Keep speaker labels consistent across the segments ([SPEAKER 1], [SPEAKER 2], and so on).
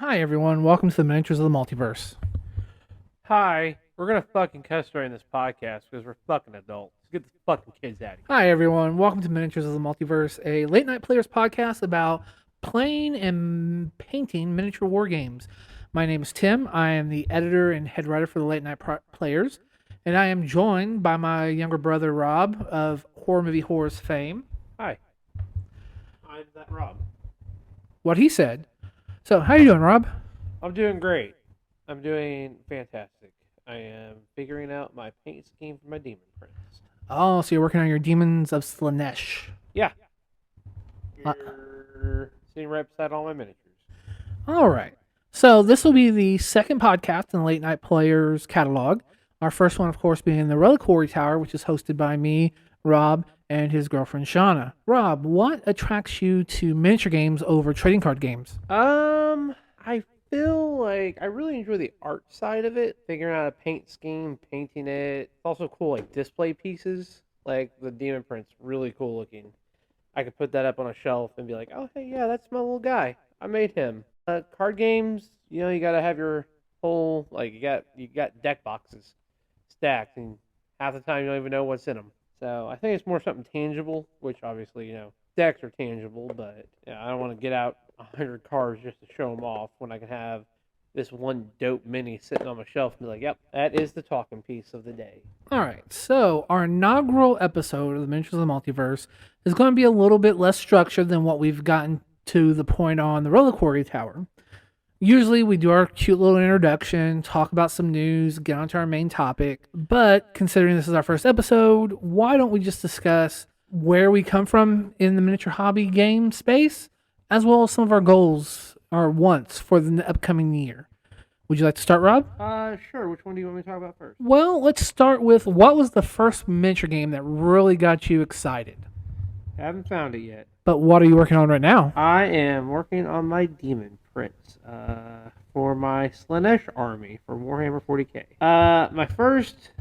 [SPEAKER 1] Hi everyone, welcome to the Miniatures of the Multiverse.
[SPEAKER 2] Hi, we're gonna fucking cuss during this podcast because we're fucking adults. Get the fucking kids out of here.
[SPEAKER 1] Hi everyone, welcome to Miniatures of the Multiverse, a late night players podcast about playing and painting miniature war games. My name is Tim. I am the editor and head writer for the Late Night Players, and I am joined by my younger brother Rob of Horror Movie Horrors fame.
[SPEAKER 2] Hi, I'm that Rob.
[SPEAKER 1] What he said. So, how you doing, Rob?
[SPEAKER 2] I'm doing great. I'm doing fantastic. I am figuring out my paint scheme for my demon prints.
[SPEAKER 1] Oh, so you're working on your Demons of Slanesh.
[SPEAKER 2] Yeah,
[SPEAKER 1] Uh,
[SPEAKER 2] you're sitting right beside all my miniatures.
[SPEAKER 1] All right. So this will be the second podcast in the Late Night Players catalog. Our first one, of course, being the Reliquary Tower, which is hosted by me, Rob, and his girlfriend Shauna. Rob, what attracts you to miniature games over trading card games?
[SPEAKER 2] I feel like I really enjoy the art side of it, figuring out a paint scheme, painting it. It's also cool, like display pieces, like the demon prints, really cool looking. I could put that up on a shelf and be like, oh hey, yeah, that's my little guy. I made him. Card games, you gotta have your whole like you got deck boxes stacked, and half the time you don't even know what's in them. So I think it's more something tangible, which obviously decks are tangible, but I don't want to get out 100 cards just to show them off when I can have this one dope mini sitting on my shelf and be like, yep, that is the talking piece of the day.
[SPEAKER 1] All right, so our inaugural episode of the Miniatures of the Multiverse is going to be a little bit less structured than what we've gotten to the point on the Reliquary Tower. Usually we do our cute little introduction, talk about some news, get onto our main topic. But considering this is our first episode, why don't we just discuss where we come from in the miniature hobby game space, as well as some of our goals or wants for the upcoming year. Would you like to start, Rob?
[SPEAKER 2] Sure. Which one do you want me to talk about first?
[SPEAKER 1] Well, let's start with what was the first miniature game that really got you excited?
[SPEAKER 2] Haven't found it yet.
[SPEAKER 1] But what are you working on right now?
[SPEAKER 2] I am working on my demon prints for my Slanesh army for Warhammer 40k. My first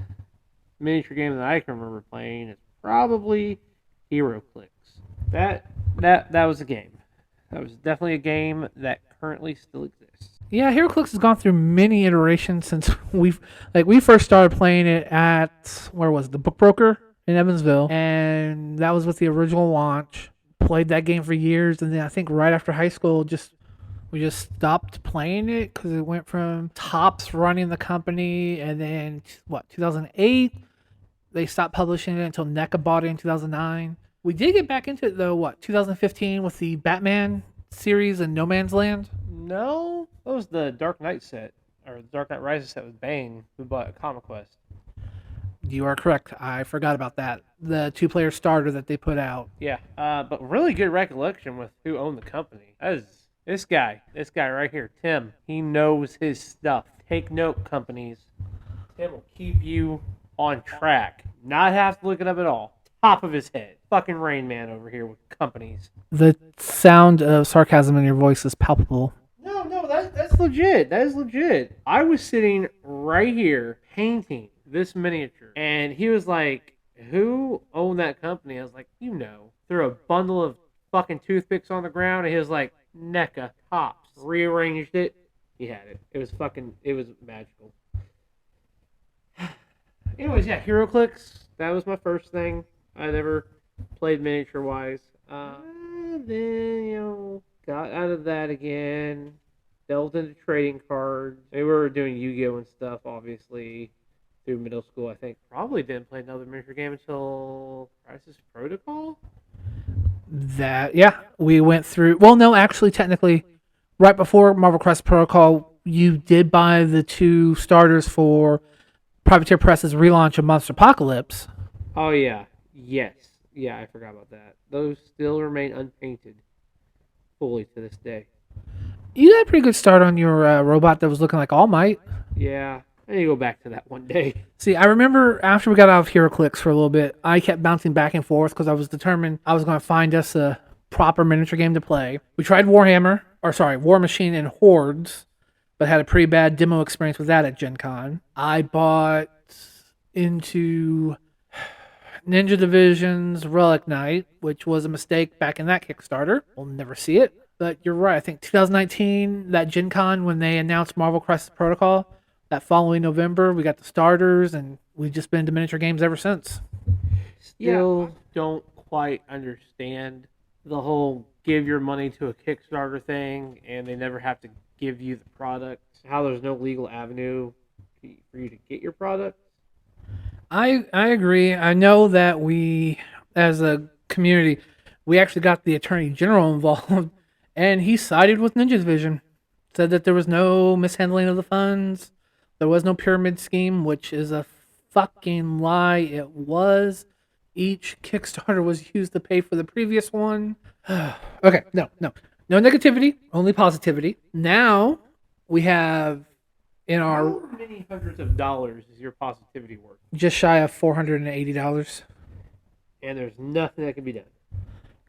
[SPEAKER 2] miniature game that I can remember playing is probably HeroClix. That was a game. That was definitely a game that currently still exists.
[SPEAKER 1] Yeah, HeroClix has gone through many iterations since we first started playing it at where was it, the Book Broker in Evansville, and that was with the original launch. Played that game for years, and then I think right after high school, we just stopped playing it because it went from Topps running the company, and then 2008 they stopped publishing it until NECA bought it in 2009. We did get back into it though, 2015 with the Batman series and No Man's Land.
[SPEAKER 2] No, that was the Dark Knight set, or the Dark Knight Rises set with Bane, who bought Comic Quest.
[SPEAKER 1] You are correct. I forgot about that. The two-player starter that they put out.
[SPEAKER 2] Yeah, but really good recollection with who owned the company. That is this guy right here, Tim. He knows his stuff. Take note, companies. Tim will keep you on track. Not have to look it up at all. Top of his head. Fucking Rain Man over here with companies.
[SPEAKER 1] The sound of sarcasm in your voice is palpable.
[SPEAKER 2] No, that's legit. That is legit. I was sitting right here painting this miniature, and he was like, who owned that company? I was like, threw a bundle of fucking toothpicks on the ground, and he was like, NECA Topps. Rearranged it. He had it. It was magical. Anyways, yeah, HeroClix. That was my first thing I never played miniature wise. Then got out of that again. Delved into trading cards. We were doing Yu-Gi-Oh and stuff, obviously, through middle school. I think probably didn't play another miniature game until Crisis Protocol.
[SPEAKER 1] We went through. Well, no, actually, technically, right before Marvel Crisis Protocol, you did buy the two starters for Privateer Press's relaunch of Monster Apocalypse.
[SPEAKER 2] Oh yeah, yes, yeah, I forgot about that. Those still remain unpainted fully to this day.
[SPEAKER 1] You had a pretty good start on your robot that was looking like All Might.
[SPEAKER 2] Yeah, I need to go back to that one day.
[SPEAKER 1] See, I remember after we got out of HeroClix for a little bit, I kept bouncing back and forth because I was determined I was going to find us a proper miniature game to play. We tried War Machine and Hordes, but had a pretty bad demo experience with that at Gen Con. I bought into Ninja Division's Relic Knight, which was a mistake back in that Kickstarter. We'll never see it. But you're right. I think 2019, that Gen Con, when they announced Marvel Crisis Protocol, that following November, we got the starters, and we've just been to miniature games ever since.
[SPEAKER 2] Still don't quite understand the whole give your money to a Kickstarter thing and they never have to give you the product. How there's no legal avenue for you to get your product.
[SPEAKER 1] I agree. I know that we, as a community, we actually got the Attorney General involved, and he sided with Ninja Division. Said that there was no mishandling of the funds, there was no pyramid scheme, which is a fucking lie. It was. Each Kickstarter was used to pay for the previous one. Okay, no negativity, only positivity. Now we have in our
[SPEAKER 2] How many hundreds of dollars is your positivity worth?
[SPEAKER 1] just shy of $480.
[SPEAKER 2] And there's nothing that can be done.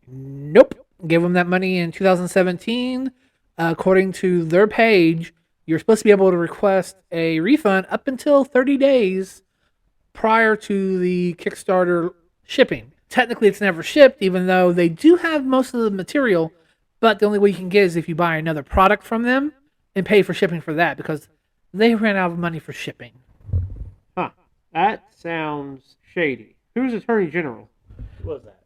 [SPEAKER 1] Nope. Gave them that money in 2017. According to their page, you're supposed to be able to request a refund up until 30 days prior to the Kickstarter shipping. Technically, it's never shipped, even though they do have most of the material, but the only way you can get is if you buy another product from them and pay for shipping for that, because they ran out of money for shipping.
[SPEAKER 2] Huh. That sounds shady. Who's Attorney General? Who was that?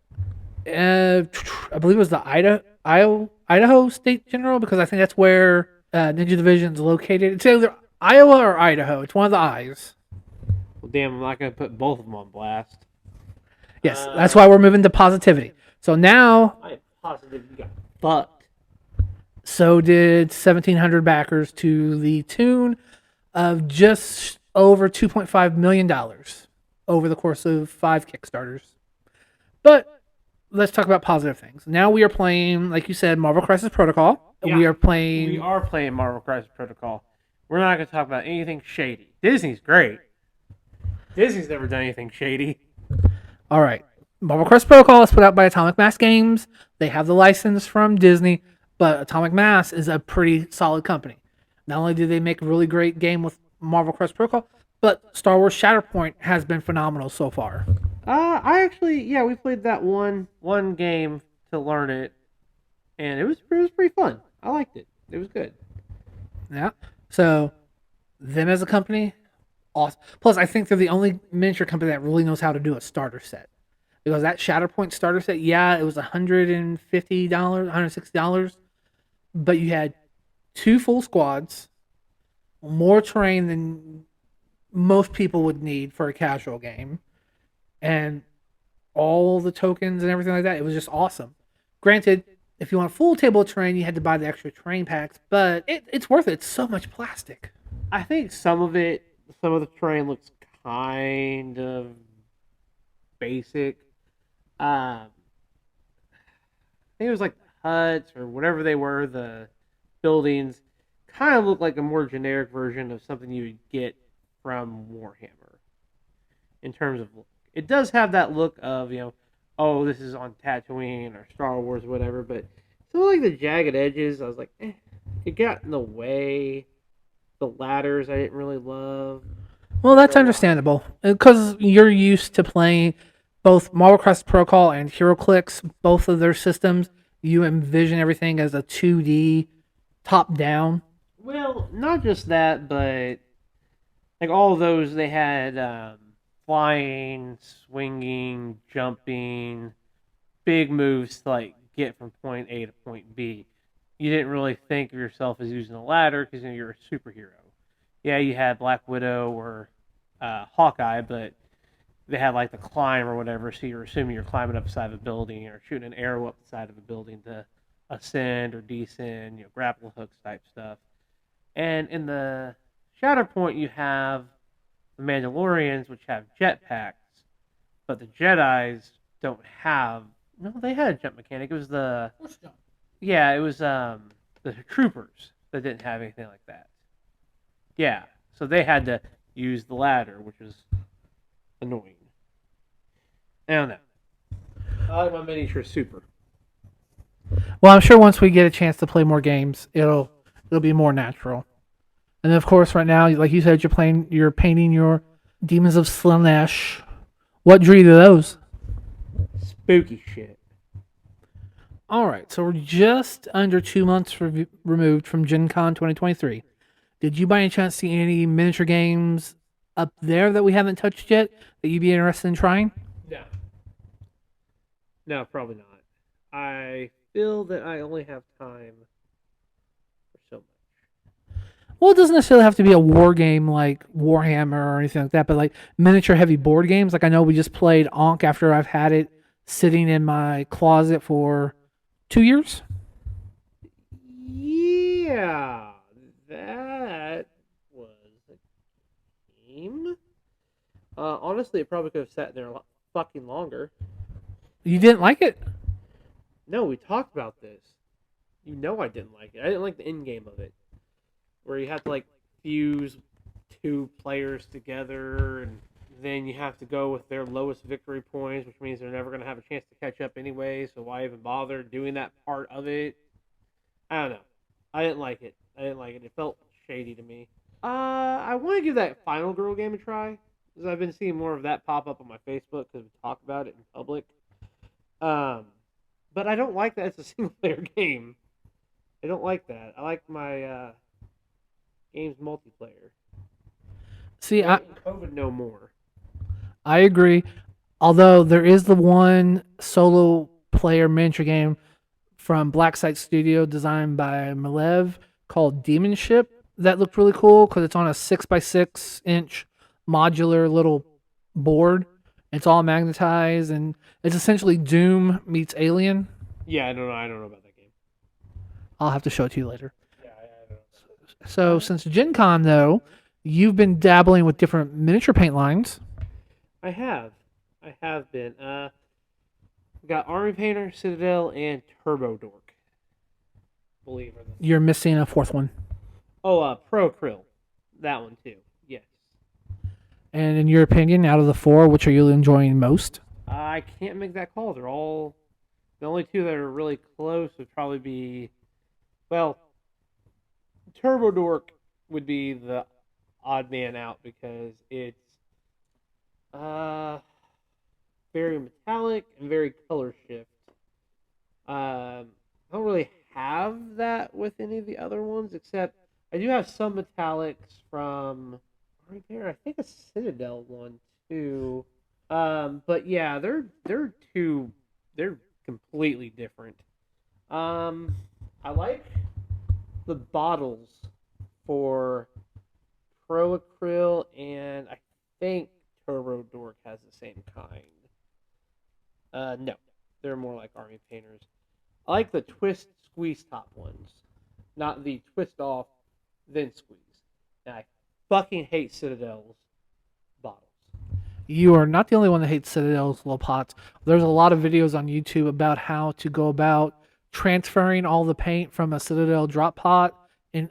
[SPEAKER 1] I believe it was the Idaho State General, because I think that's where Ninja Division's located. It's either Iowa or Idaho. It's one of the I's.
[SPEAKER 2] Well, damn, I'm not going to put both of them on blast.
[SPEAKER 1] Yes, that's why we're moving to positivity. So now,
[SPEAKER 2] I am positive you got fucked.
[SPEAKER 1] so did 1,700 backers to the tune of just over $2.5 million over the course of 5 Kickstarters. But let's talk about positive things. Now we are playing, like you said, Marvel Crisis Protocol.
[SPEAKER 2] Yeah,
[SPEAKER 1] we are playing.
[SPEAKER 2] We are playing Marvel Crisis Protocol. We're not going to talk about anything shady. Disney's great. Disney's never done anything shady.
[SPEAKER 1] All right. Marvel Crisis Protocol is put out by Atomic Mass Games. They have the license from Disney, but Atomic Mass is a pretty solid company. Not only do they make a really great game with Marvel Crisis Protocol, but Star Wars Shatterpoint has been phenomenal so far.
[SPEAKER 2] I actually, we played that one game to learn it, and it was pretty fun. I liked it. It was good.
[SPEAKER 1] Yeah. So, them as a company, awesome. Plus, I think they're the only miniature company that really knows how to do a starter set. Because that Shatterpoint starter set, it was $150, $160, but you had 2 full squads, more terrain than most people would need for a casual game, and all the tokens and everything like that. It was just awesome. Granted, if you want a full table of terrain, you had to buy the extra terrain packs, but it's worth it. It's so much plastic.
[SPEAKER 2] I think some of the terrain looks kind of basic. I think it was like the huts or whatever they were, the buildings kind of look like a more generic version of something you would get from Warhammer. In terms of look, it does have that look of, this is on Tatooine or Star Wars or whatever, but some of like the jagged edges, I was like, it got in the way. The ladders I didn't really love.
[SPEAKER 1] Well, that's understandable because you're used to playing both Marvel Crisis Protocol and HeroClix, both of their systems. You envision everything as a 2D top down.
[SPEAKER 2] Well, not just that, but like all of those, they had flying, swinging, jumping, big moves to like get from point A to point B. You didn't really think of yourself as using a ladder because you're a superhero. Yeah, you had Black Widow or Hawkeye, but they had like the climb or whatever, so you're assuming you're climbing up the side of a building or shooting an arrow up the side of a building to ascend or descend, grapple hooks type stuff. And in the Shatterpoint, you have the Mandalorians, which have jetpacks, but the Jedis don't have. No, they had a jump mechanic. It was the troopers that didn't have anything like that. Yeah, so they had to use the ladder, which was annoying. I don't know. I like my miniature super.
[SPEAKER 1] Well, I'm sure once we get a chance to play more games, it'll be more natural. And of course, right now, like you said, you're painting your Demons of Slanesh. What drew you to those?
[SPEAKER 2] Spooky shit.
[SPEAKER 1] All right, so we're just under 2 months removed from Gen Con 2023. Did you by any chance see any miniature games up there that we haven't touched yet that you'd be interested in trying?
[SPEAKER 2] No. No, probably not. I feel that I only have time for so much.
[SPEAKER 1] Well, it doesn't necessarily have to be a war game like Warhammer or anything like that, but like miniature heavy board games. Like I know we just played Ankh after I've had it sitting in my closet for 2 years.
[SPEAKER 2] Yeah, that was a game. Honestly, it probably could have sat there a lot fucking longer.
[SPEAKER 1] You didn't like it?
[SPEAKER 2] No, we talked about this. You know I didn't like it. I didn't like the end game of it, where you have to like fuse two players together, and then you have to go with their lowest victory points, which means they're never going to have a chance to catch up anyway. So why even bother doing that part of it? I don't know. I didn't like it. It felt shady to me. I want to give that Final Girl game a try, because I've been seeing more of that pop up on my Facebook because we talk about it in public. But I don't like that it's a single player game. I don't like that. I like my games multiplayer.
[SPEAKER 1] See,
[SPEAKER 2] COVID no more.
[SPEAKER 1] I agree. Although there is the one solo player miniature game from Blacksite Studio designed by Malev called Demon Ship that looked really cool because it's on a 6x6 inch modular little board. It's all magnetized and it's essentially Doom meets Alien.
[SPEAKER 2] Yeah, I don't know. I don't know about that game.
[SPEAKER 1] I'll have to show it to you later.
[SPEAKER 2] Yeah, I don't know.
[SPEAKER 1] So since Gen Con though, you've been dabbling with different miniature paint lines.
[SPEAKER 2] I have been. We got Army Painter, Citadel, and Turbo Dork. Believe it or not.
[SPEAKER 1] You're missing a fourth one.
[SPEAKER 2] Oh, Pro Krill. That one too. Yes.
[SPEAKER 1] And in your opinion, out of the four, which are you enjoying most?
[SPEAKER 2] I can't make that call. They're all the only two that are really close would probably be, well, Turbo Dork would be the odd man out because it's very metallic and very color shift. I don't really have that with any of the other ones, except I do have some metallics from right there. I think a Citadel one too. But yeah, they're completely different. I like the bottles for Pro Acryl, and I think Turbo Dork has the same kind. No, they're more like Army Painters. I like the twist squeeze top ones, not the twist off then squeeze. And I fucking hate Citadel's bottles.
[SPEAKER 1] You are not the only one that hates Citadel's little pots. There's a lot of videos on YouTube about how to go about transferring all the paint from a Citadel drop pot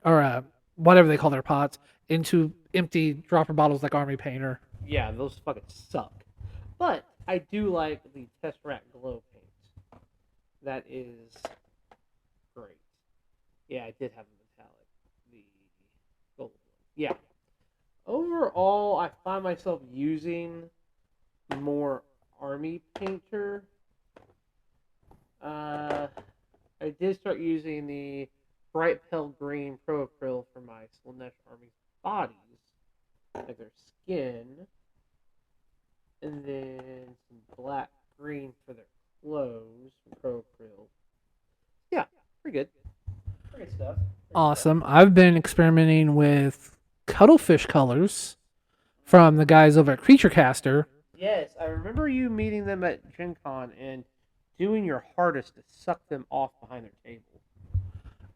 [SPEAKER 1] or whatever they call their pots into empty dropper bottles like Army Painter.
[SPEAKER 2] Yeah, those fucking suck. But I do like the Tesseract Glow paint. That is great. Yeah, I did have the metallic. The gold one. Yeah. Overall, I find myself using more Army Painter. I did start using the Bright Pale Green Pro Acryl for my Slaanesh Army bodies, like their skin, and then some black green for their clothes from Pro Acryl. Yeah, pretty good. Pretty good stuff.
[SPEAKER 1] Awesome. I've been experimenting with cuttlefish colors from the guys over at Creature Caster.
[SPEAKER 2] Yes, I remember you meeting them at Gen Con and doing your hardest to suck them off behind their table.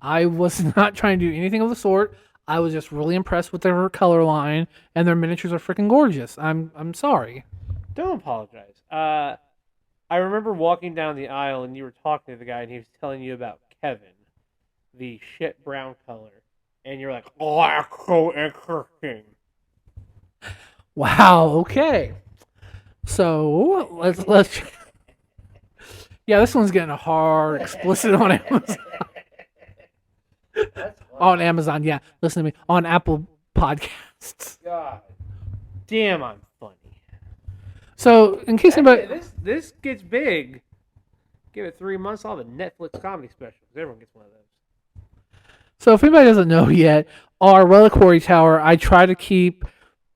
[SPEAKER 1] I was not trying to do anything of the sort. I was just really impressed with their color line, and their miniatures are freaking gorgeous. I'm sorry.
[SPEAKER 2] Don't apologize. I remember walking down the aisle and you were talking to the guy and he was telling you about Kevin, the shit brown color, and you're like, "Oh, that's so interesting."
[SPEAKER 1] Wow. Okay. So let's. Yeah, this one's getting a hard explicit on Amazon.
[SPEAKER 2] That's
[SPEAKER 1] On Amazon, yeah. Listen to me on Apple Podcasts.
[SPEAKER 2] God damn, I'm funny.
[SPEAKER 1] So, in case anybody,
[SPEAKER 2] This gets big. Give it 3 months, I'll have a Netflix comedy special. 'Cause everyone gets one of those.
[SPEAKER 1] So if anybody doesn't know yet, our Reliquary Tower, I try to keep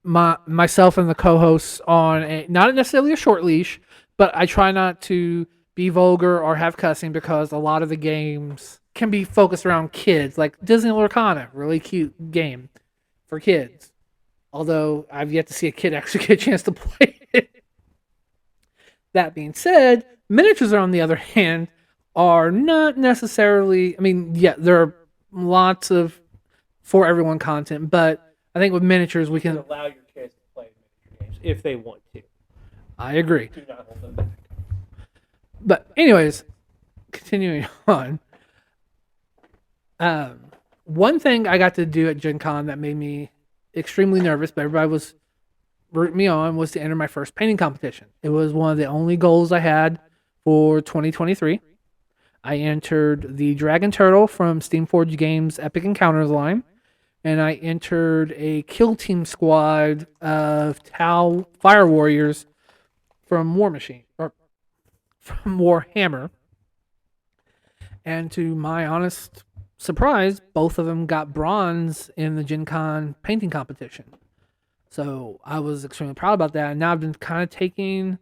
[SPEAKER 1] myself and the co-hosts on not necessarily a short leash, but I try not to be vulgar or have cussing because a lot of the games can be focused around kids, like Disney Lorcana, really cute game for kids. Although I've yet to see a kid actually get a chance to play it. That being said, miniatures, on the other hand, are not necessarily. I mean, yeah, there are lots of for everyone content, but I think with miniatures we
[SPEAKER 2] You can
[SPEAKER 1] can.
[SPEAKER 2] allow your kids to play miniature games if they want to.
[SPEAKER 1] I agree.
[SPEAKER 2] Do not hold them back.
[SPEAKER 1] But anyways, continuing on. One thing I got to do at Gen Con that made me extremely nervous, but everybody was rooting me on, was to enter my first painting competition. It was one of the only goals I had for 2023. I entered the Dragon Turtle from Steamforged Games Epic Encounters line, and I entered a kill team squad of Tau Fire Warriors from War Machine or from Warhammer. And to my honest surprise, both of them got bronze in the Gen Con painting competition. So I was extremely proud about that. And now I've been kind of taking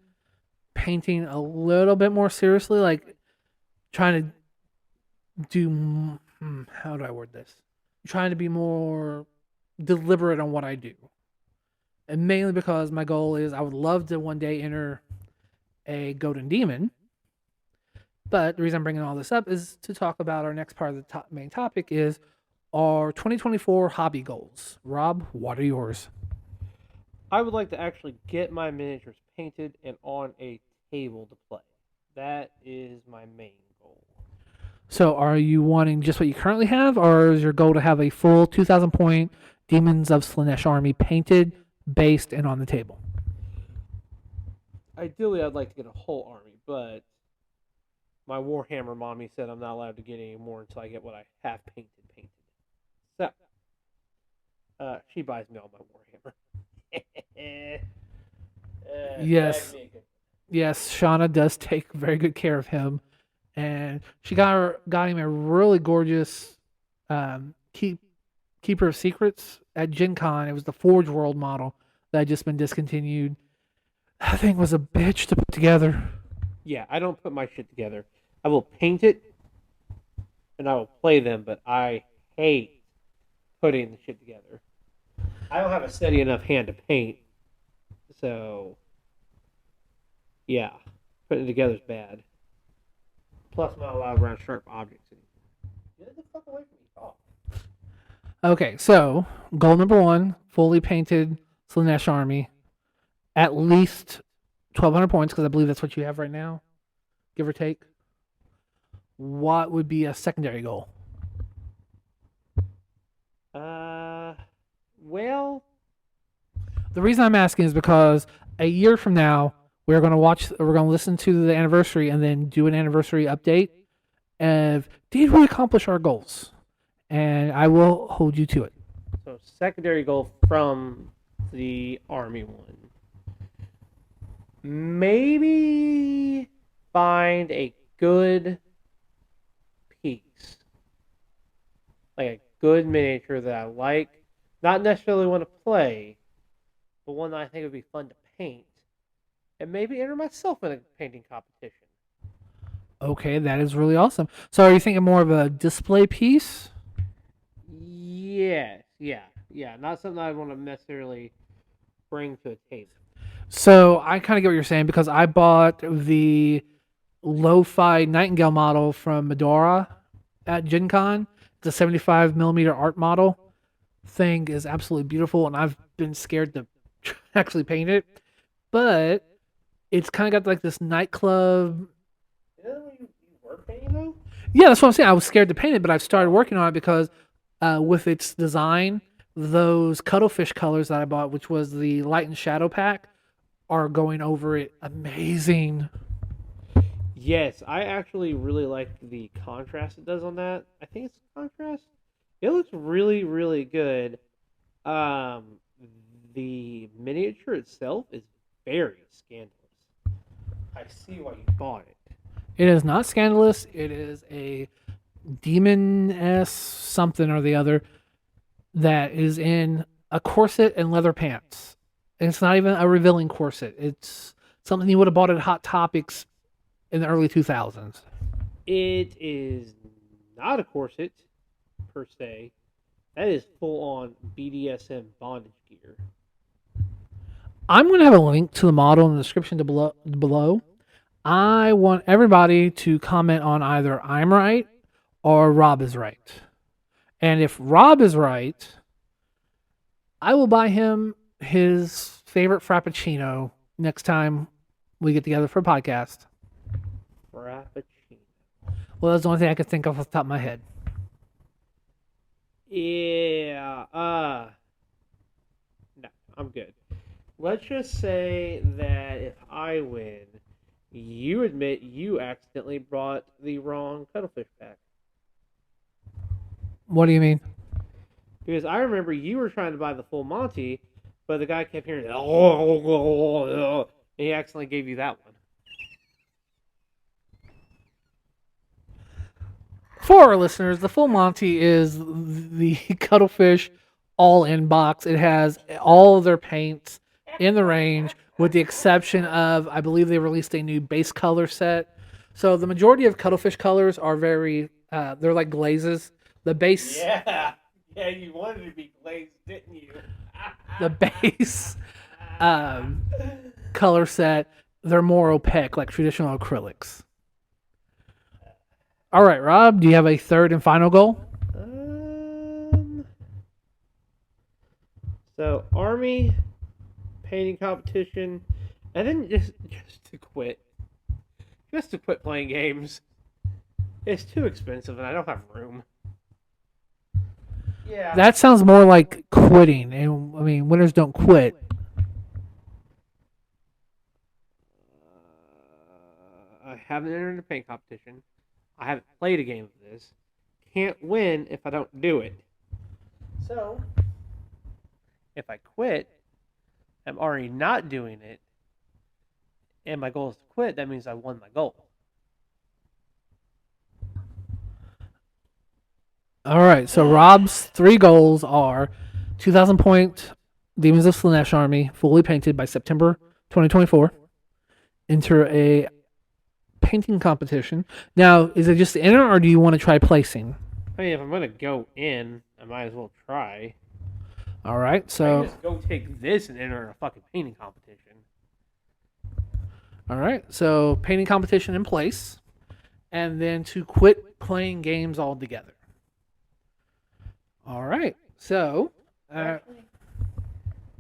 [SPEAKER 1] painting a little bit more seriously, like trying to do, how do I word this? Trying to be more deliberate on what I do. And mainly because my goal is I would love to one day enter a Golden Demon. But the reason I'm bringing all this up is to talk about our next part of the main topic is our 2024 hobby goals. Rob, what are yours?
[SPEAKER 2] I would like to actually get my miniatures painted and on a table to play. That is my main goal.
[SPEAKER 1] So are you wanting just what you currently have, or is your goal to have a full 2,000 point Demons of Slanesh army painted, based, and on the table?
[SPEAKER 2] Ideally, I'd like to get a whole army, but my Warhammer mommy said I'm not allowed to get any more until I get what I have painted. So, she buys me all my Warhammer.
[SPEAKER 1] Yes. Yes, Shauna does take very good care of him. And she got him a really gorgeous Keeper of Secrets at Gen Con. It was the Forge World model that had just been discontinued. That thing was a bitch to put together.
[SPEAKER 2] Yeah, I don't put my shit together. I will paint it and I will play them, but I hate putting the shit together. I don't have a steady enough hand to paint, so yeah, putting it together is bad. Plus, I'm not allowed around sharp objects anymore. Get the fuck away from me! Oh.
[SPEAKER 1] Okay, so goal number one: fully painted Slanesh army, at least 1,200 points, because I believe that's what you have right now, give or take. What would be a secondary goal?
[SPEAKER 2] Well,
[SPEAKER 1] The reason I'm asking is because a year from now we're going to listen to the anniversary and then do an anniversary update of did we accomplish our goals, and I will hold you to it.
[SPEAKER 2] so secondary goal from the army one. Maybe find a good piece. Like a good miniature that I like. Not necessarily want to play, but one that I think would be fun to paint. And maybe enter myself in a painting competition.
[SPEAKER 1] Okay, that is really awesome. So are you thinking more of a display piece?
[SPEAKER 2] Yes, yeah. Not something I want to necessarily bring to a table.
[SPEAKER 1] So I kind of get what you're saying because I bought the lo-fi Nightingale model from Medora at Gen Con. It's a 75 millimeter art model. Thing is absolutely beautiful, and I've been scared to actually paint it. But it's kind of got like this nightclub.
[SPEAKER 2] You were painting though?
[SPEAKER 1] Yeah, that's what I'm saying. I was scared to paint it, but I've started working on it because with its design, those cuttlefish colors that I bought, which was the light and shadow pack, are going over it amazing.
[SPEAKER 2] Yes, I actually really like the contrast it does on that. I think it's contrast. It looks really, really good. Um, the miniature itself is very scandalous. I see why you bought it.
[SPEAKER 1] It is not scandalous. It is a demon-esque something or the other that is in a corset and leather pants. And it's not even a revealing corset. It's something you would have bought at Hot Topics in the early 2000s.
[SPEAKER 2] It is not a corset, per se. That is full-on BDSM bondage gear.
[SPEAKER 1] I'm going to have a link to the model in the description below. I want everybody to comment on either I'm right or Rob is right. And if Rob is right, I will buy him his favorite Frappuccino next time we get together for a podcast.
[SPEAKER 2] Frappuccino.
[SPEAKER 1] Well, that's the only thing I could think of off the top of my head.
[SPEAKER 2] Yeah. No, I'm good. Let's just say that if I win, you admit you accidentally brought the wrong cuttlefish back.
[SPEAKER 1] What do you mean?
[SPEAKER 2] Because I remember you were trying to buy the full Monty, but the guy kept hearing, and he accidentally gave you that one.
[SPEAKER 1] For our listeners, the Full Monty is the Cuttlefish all-in box. It has all of their paints in the range, with the exception of, I believe they released a new base color set. So the majority of Cuttlefish colors are they're like glazes. The base...
[SPEAKER 2] Yeah, you wanted to be glazed, didn't you?
[SPEAKER 1] The base color set, they're more opaque, like traditional acrylics. All right, Rob, do you have a third and final goal?
[SPEAKER 2] So Army painting competition, and then just to quit playing games. It's too expensive, and I don't have room. Yeah,
[SPEAKER 1] That sounds more like quitting, and I mean, winners don't quit.
[SPEAKER 2] I haven't entered a paint competition. I haven't played a game of this. Can't win if I don't do it. So, if I quit, I'm already not doing it, and my goal is to quit, that means I won my goal.
[SPEAKER 1] All right, so Rob's 3 goals are 2,000 point Demons of Slanesh Army, fully painted by September 2024. Enter a painting competition. Now, is it just to enter, or do you want to try placing?
[SPEAKER 2] I mean, if I'm going to go in, I might as well try.
[SPEAKER 1] All right,
[SPEAKER 2] I
[SPEAKER 1] so...
[SPEAKER 2] can just go take this and enter a fucking painting competition.
[SPEAKER 1] All right, so painting competition in place, and then to quit playing games altogether. All right, so
[SPEAKER 2] Actually,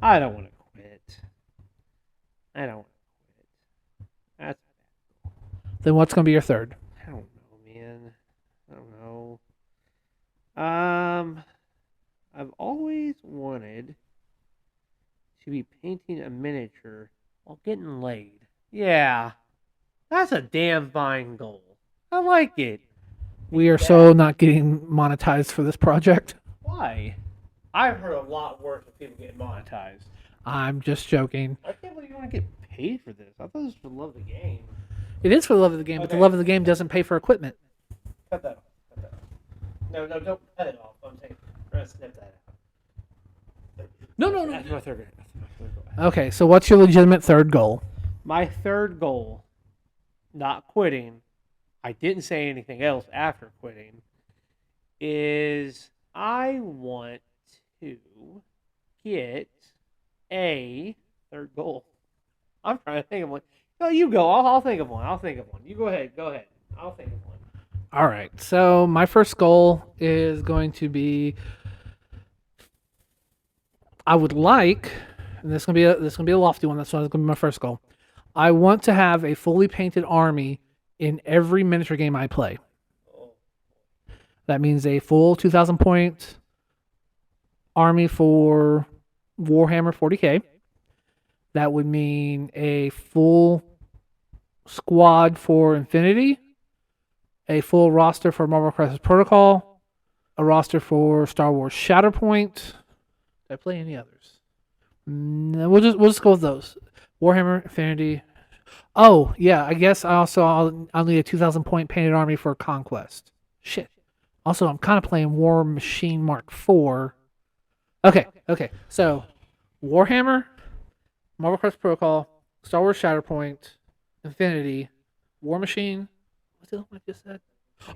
[SPEAKER 2] I don't want to quit. I don't want to quit. That's
[SPEAKER 1] then what's going to be your third?
[SPEAKER 2] I don't know, man. I don't know. I've always wanted to be painting a miniature while getting laid. Yeah, that's a damn fine goal. I like it.
[SPEAKER 1] We are so not getting monetized for this project.
[SPEAKER 2] Why? I've heard a lot worse of people getting monetized.
[SPEAKER 1] I'm just joking.
[SPEAKER 2] I can't believe you want to get paid for this. I thought this was for the love of the game.
[SPEAKER 1] It is for the love of the game, but the
[SPEAKER 2] Okay.
[SPEAKER 1] love of the game doesn't pay for equipment.
[SPEAKER 2] Cut that off. Cut that off. No, don't cut it off. I'm saying we're gonna snip that out.
[SPEAKER 1] No.
[SPEAKER 2] That's my third goal.
[SPEAKER 1] Okay, so what's your legitimate third goal?
[SPEAKER 2] My third goal, not quitting, I didn't say anything else after quitting, is I want to get a third goal. I'm trying to think of one. No, you go. I'll think of one. You go ahead. I'll think of one.
[SPEAKER 1] All right, so my first goal is going to be, I would like, and this is gonna be a lofty one. That's gonna be my first goal. I want to have a fully painted army in every miniature game I play. That means a full 2,000 point army for Warhammer 40K. That would mean a full squad for Infinity, a full roster for Marvel Crisis Protocol, a roster for Star Wars Shatterpoint. Did I play any others? No, we'll just go with those. Warhammer, Infinity, Oh, yeah, I guess I'll need a 2,000 point painted army for Conquest. Shit. Also, I'm kind of playing War Machine Mark IV. Okay. So, Warhammer, Marvel Crisis Protocol, Star Wars Shatterpoint, Infinity, War Machine. What's the other one I just said?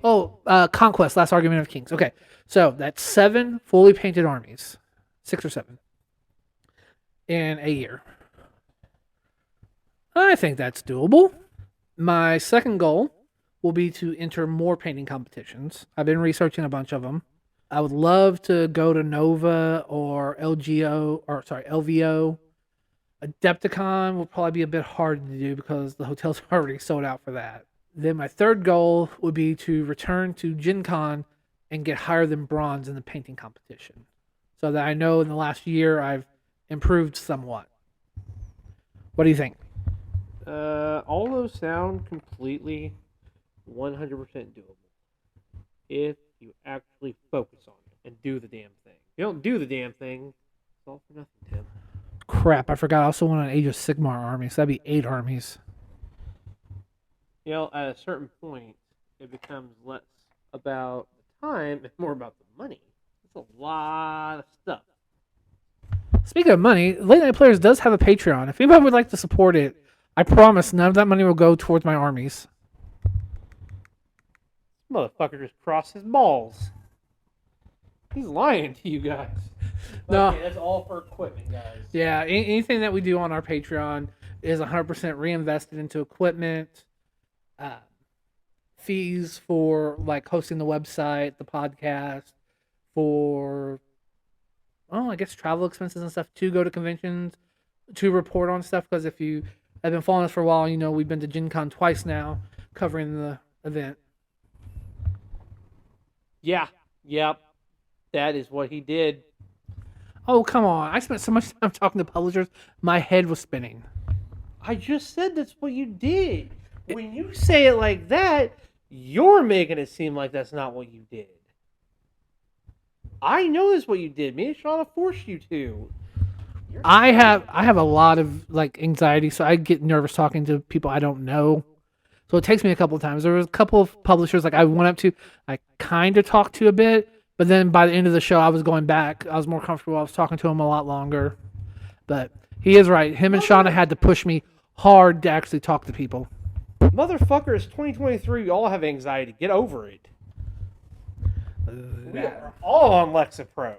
[SPEAKER 1] Oh, Conquest, Last Argument of Kings. Okay, so that's 7 fully painted armies, 6 or 7, in a year. I think that's doable. My second goal will be to enter more painting competitions. I've been researching a bunch of them. I would love to go to Nova or LVO. Adepticon will probably be a bit hard to do because the hotel's already sold out for that. Then my third goal would be to return to Gen Con and get higher than bronze in the painting competition. So that I know in the last year I've improved somewhat. What do you think?
[SPEAKER 2] All those sound completely 100% doable if you actually focus on it and do the damn thing. If you don't do the damn thing, it's all for nothing, Tim.
[SPEAKER 1] Crap, I forgot I also want an Age of Sigmar army, so that'd be 8 armies.
[SPEAKER 2] You know, at a certain point, it becomes less about the time and more about the money. It's a lot of stuff.
[SPEAKER 1] Speaking of money, Late Night Players does have a Patreon. If anybody would like to support it, I promise none of that money will go towards my armies.
[SPEAKER 2] Motherfucker just crossed his balls. He's lying to you guys.
[SPEAKER 1] No.
[SPEAKER 2] Okay, that's all for equipment, guys.
[SPEAKER 1] Yeah, anything that we do on our Patreon is 100% reinvested into equipment, fees for like hosting the website, the podcast, for I guess travel expenses and stuff to go to conventions, to report on stuff. Because if you have been following us for a while, you know we've been to Gen Con twice now, covering the event.
[SPEAKER 2] Yeah, yep. That is what he did.
[SPEAKER 1] Oh, come on. I spent so much time talking to publishers, my head was spinning.
[SPEAKER 2] I just said that's what you did. When you say it like that, you're making it seem like that's not what you did. I know that's what you did. Me and Shauna forced you to.
[SPEAKER 1] I have a lot of like anxiety, so I get nervous talking to people I don't know. So it takes me a couple of times. There was a couple of publishers like I went up to, I kind of talked to a bit, but then by the end of the show, I was going back. I was more comfortable. I was talking to him a lot longer. But he is right. Him and Shauna had to push me hard to actually talk to people.
[SPEAKER 2] Motherfucker, it's 2023. We all have anxiety. Get over it. We are all on Lexapro.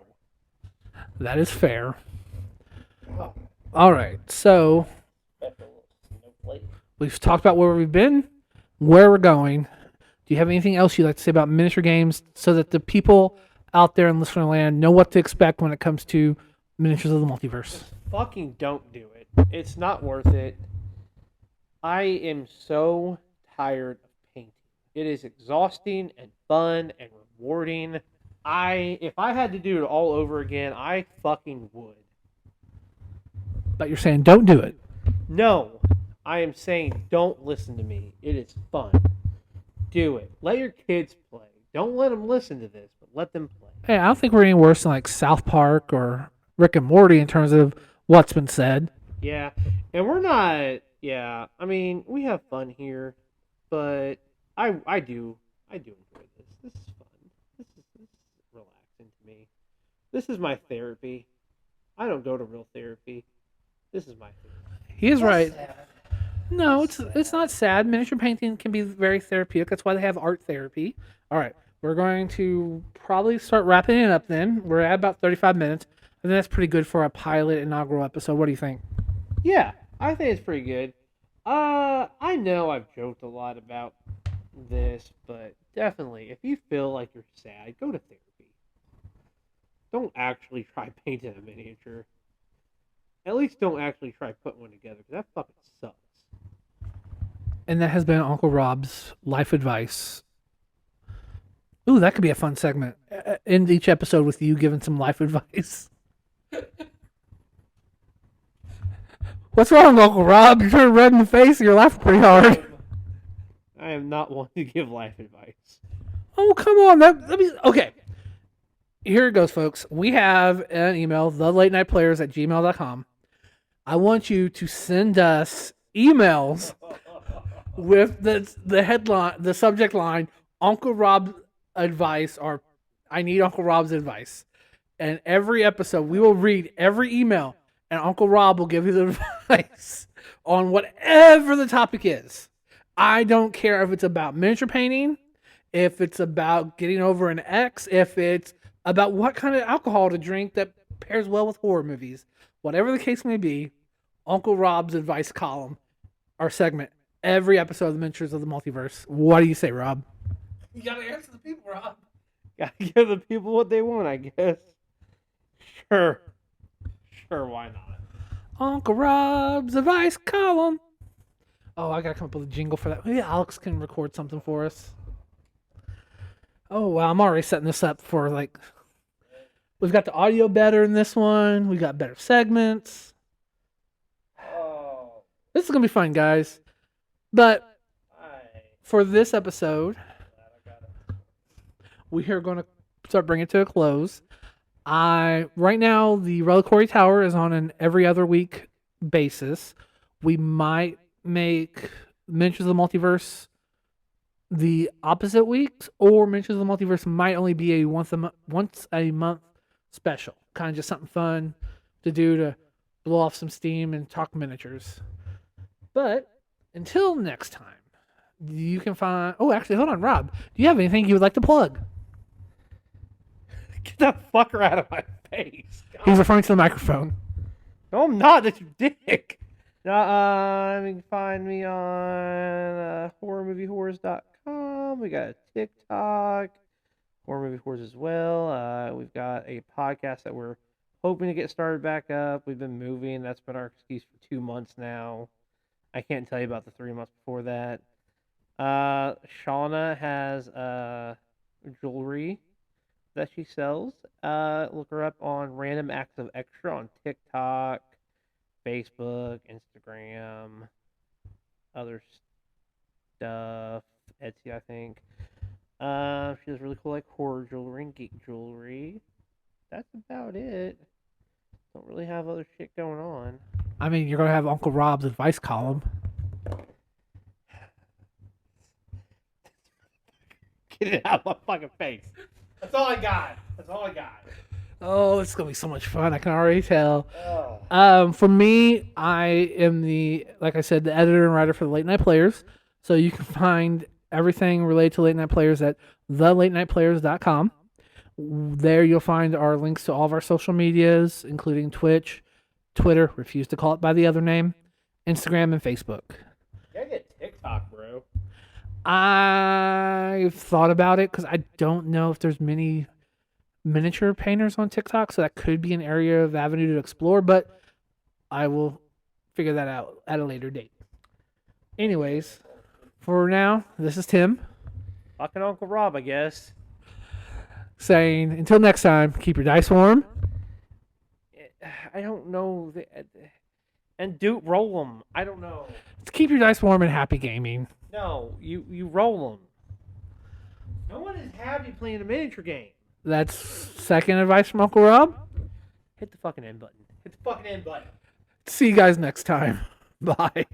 [SPEAKER 1] That is fair. All right. So we've talked about where we've been, where we're going. Do you have anything else you'd like to say about miniature games so that the people out there in listener land know what to expect when it comes to miniatures of the multiverse?
[SPEAKER 2] Just fucking don't do it. It's not worth it. I am so tired of painting. It is exhausting and fun and rewarding. If I had to do it all over again, I fucking would.
[SPEAKER 1] But you're saying don't do it.
[SPEAKER 2] No, I am saying don't listen to me. It is fun. Do it. Let your kids play. Don't let them listen to this, but let them play.
[SPEAKER 1] Hey, I don't think we're any worse than like South Park or Rick and Morty in terms of what's been said.
[SPEAKER 2] Yeah, and we're not. Yeah, I mean we have fun here, but I do enjoy this. This is fun. This is relaxing to me. This is my therapy. I don't go to real therapy. This is my therapy.
[SPEAKER 1] He is right. No, it's not sad. Miniature painting can be very therapeutic. That's why they have art therapy. All right, we're going to probably start wrapping it up then. We're at about 35 minutes. I think that's pretty good for a pilot inaugural episode. What do you think?
[SPEAKER 2] Yeah, I think it's pretty good. I know I've joked a lot about this, but definitely, if you feel like you're sad, go to therapy. Don't actually try painting a miniature. At least don't actually try putting one together, because that fucking sucks.
[SPEAKER 1] And that has been Uncle Rob's life advice. Ooh, that could be a fun segment. End each episode with you giving some life advice. What's wrong, Uncle Rob? You're turning red in the face and you're laughing pretty hard.
[SPEAKER 2] I am not one to give life advice.
[SPEAKER 1] Oh, come on. Let me. Okay. Here it goes, folks. We have an email, thelatenightplayers@gmail.com. I want you to send us emails with the headline, the subject line, Uncle Rob's advice, or I need Uncle Rob's advice. And every episode, we will read every email, and Uncle Rob will give you the advice on whatever the topic is. I don't care if it's about miniature painting, if it's about getting over an ex, if it's about what kind of alcohol to drink that pairs well with horror movies. Whatever the case may be, Uncle Rob's advice column, our segment, every episode of the Miniatures of the Multiverse. What do you say, Rob? You gotta answer the people, Rob.
[SPEAKER 2] Gotta give the people what they want, I guess. Sure, why not?
[SPEAKER 1] Uncle Rob's advice column. Oh, I gotta come up with a jingle for that. Maybe Alex can record something for us. Oh, wow, I'm already setting this up for, like, we've got the audio better in this one. We got better segments.
[SPEAKER 2] Oh.
[SPEAKER 1] This is gonna be fun, guys. But for this episode, we are going to start bringing it to a close. Right now, the Reliquary Tower is on an every other week basis. We might make Miniatures of the Multiverse the opposite weeks, or Miniatures of the Multiverse might only be a once a month special. Kind of just something fun to do to blow off some steam and talk miniatures. But until next time, you can find... Oh, actually, hold on, Rob. Do you have anything you would like to plug?
[SPEAKER 2] Get that fucker out of my face. God.
[SPEAKER 1] He's referring to the microphone.
[SPEAKER 2] No, I'm not. That's your dick. You can find me on horrormoviehorrors.com. We got a TikTok, Horror Movie Horrors as well. We've got a podcast that we're hoping to get started back up. We've been moving. That's been our excuse for 2 months now. I can't tell you about the 3 months before that. Shauna has jewelry that she sells. Look her up on Random Acts of Extra on TikTok, Facebook, Instagram, other stuff, Etsy, I think. She does really cool like horror jewelry and geek jewelry. That's about it. Don't really have other shit going on.
[SPEAKER 1] I mean, you're going to have Uncle Rob's advice column.
[SPEAKER 2] Get it out of my fucking face. That's all I got.
[SPEAKER 1] Oh, it's going to be so much fun. I can already tell.
[SPEAKER 2] Oh.
[SPEAKER 1] For me, I am like I said, the editor and writer for the Late Night Players. So you can find everything related to Late Night Players at thelatenightplayers.com. There you'll find our links to all of our social medias, including Twitch, Twitter, refuse to call it by the other name, Instagram, and Facebook.
[SPEAKER 2] You gotta get TikTok, bro.
[SPEAKER 1] I've thought about it because I don't know if there's many miniature painters on TikTok, so that could be an area of avenue to explore, but I will figure that out at a later date. Anyways, for now, this is Tim.
[SPEAKER 2] Fucking Uncle Rob, I guess.
[SPEAKER 1] Saying, until next time, keep your dice warm.
[SPEAKER 2] I don't know. And roll them. I don't know.
[SPEAKER 1] Keep your dice warm and happy gaming.
[SPEAKER 2] No, you roll them. No one is happy playing a miniature game.
[SPEAKER 1] That's second advice from Uncle Rob.
[SPEAKER 2] Hit the fucking end button.
[SPEAKER 1] See you guys next time. Bye.